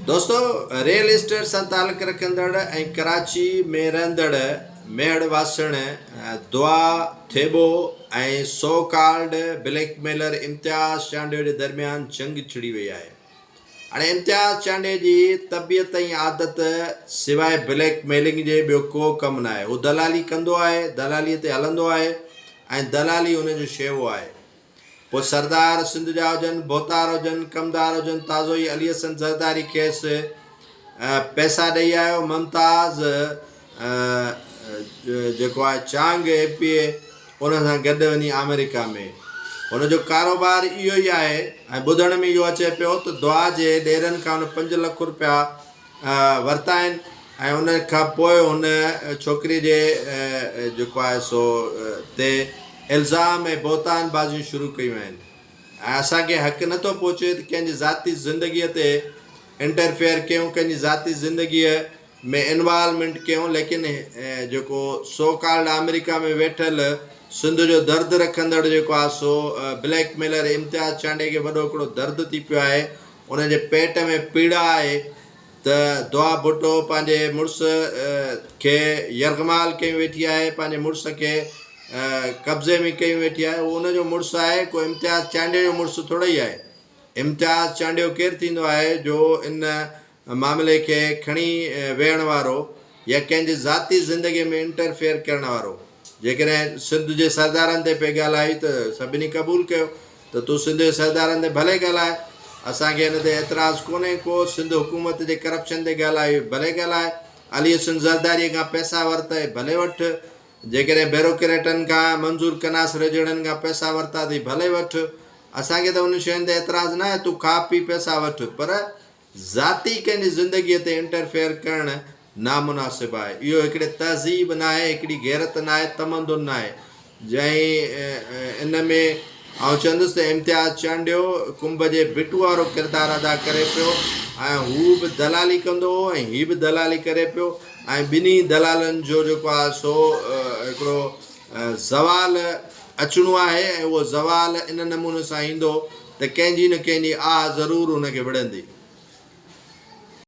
दोस्तों real estate सां ताल्लुक़ रखंदड़ ऐं कराची में रहंदड़ मेहड़ वासण दुआ थेबो ऐं सो कॉल्ड ब्लैकमेलर इम्तियाज़ चांडियो जे दरमियान जंग छिड़ी वई आहे। हाणे इम्तियाज़ चांडियो जी तबियत ऐं आदत सवाइ ब्लैकमेलिंग जे ॿियो को कमु न आहे। हू दलाली कंदो आहे, दलालीअ ते हलंदो आहे ऐं दलाली हुनजो शेवो आहे। पोइ सरदार सिंध जा हुजनि, बोतार हुजनि, कमदार हुजनि, ताज़ो ई अली हसन ज़रदारी खेसि पैसा ॾेई आयो। मुमताज़ जेको आहे चांग एपी उन सां गॾु वञी अमेरिका में हुनजो कारोबार इहो ई आहे। ऐं ॿुधण में इहो अचे पियो त दुआ जे ॾेरनि खां हुन 5 लख रुपया वरिता आहिनि ऐं उन खां पोइ हुन छोकिरी जे जेको आहे सो ते इल्ज़ाम ऐं बोतान बाज़ियूं शुरू कयूं आहिनि। ऐं असांखे हक़ु नथो पहुचे त कंहिंजी ज़ाती ज़िंदगीअ ते इंटरफेयर कयूं, कंहिंजी ज़ाती ज़िंदगीअ में इन्वॉल्वमेंट कयूं, लेकिन जेको सो कॉल्ड अमेरिका में वेठल सिंध जो दर्द रखंदड़ जेको आहे सो ब्लैकमेलर इम्तियाज़ चांडे खे वॾो हिकिड़ो दर्द थी पियो आहे। उनजे पेट में पीड़ा आहे त दुआ भुट्टो पंहिंजे मुड़ुस खे यरगमाल कई वेठी आहे, पंहिंजे मुड़ुस खे कब्ज़े में कई वेठी आहे। उहो उनजो मुड़ुसु आहे, को इम्तियाज़ चांडियो जो मुड़ुसु थोरो ई आहे। इम्तियाज़ चांडियो केरु थींदो आहे जो इन मामले खे खणी वेहण वारो या कंहिंजी ज़ाती ज़िंदगीअ में इंटरफेयर करण वारो। जेकॾहिं सिंध जे सरदारनि ते पे ॻाल्हाई त सभिनी क़बूल कयो त तूं सिंध जे सरदारनि ते भले ॻाल्हाए, असांखे हिन ते एतिराज़ु कोन्हे को। सिंध हुकूमत जे करप्शन ते ॻाल्हाए भले ॻाल्हाए, अली हसन ज़रदारीअ खां पैसा वरिता भले वठि, जेकॾहिं ब्यूरोक्रेटनि खां मंज़ूर कनास रजड़नि खां पैसा वरिता अथई भले वठि, असांखे त उन शयुनि ते एतिराज़ु न आहे। तूं खा पी पैसा वठि, पर ज़ाती कंहिंजी ज़िंदगीअ ते इंटरफेयर करणु नामुनासिबु आहे। इहो हिकिड़े तहज़ीब न आहे, हिकिड़ी गैरत न आहे, तमदुन न आहे। जंहिं इन में आउं चवंदुसि त इम्तियाज़ चांडियो कुंभ जे बिटू वारो किरदारु अदा करे पियो ऐं हू बि दलाली कंदो हो ऐं हीअ बि दलाली करे पियो। ऐं ॿिन्ही दलालनि जो जेको आहे सो हिकिड़ो ज़वाल अचिणो आहे ऐं उहो ज़वाल इन नमूने सां ईंदो त कंहिंजी न कंहिंजी आह ज़रूरु हुनखे विढ़ंदी।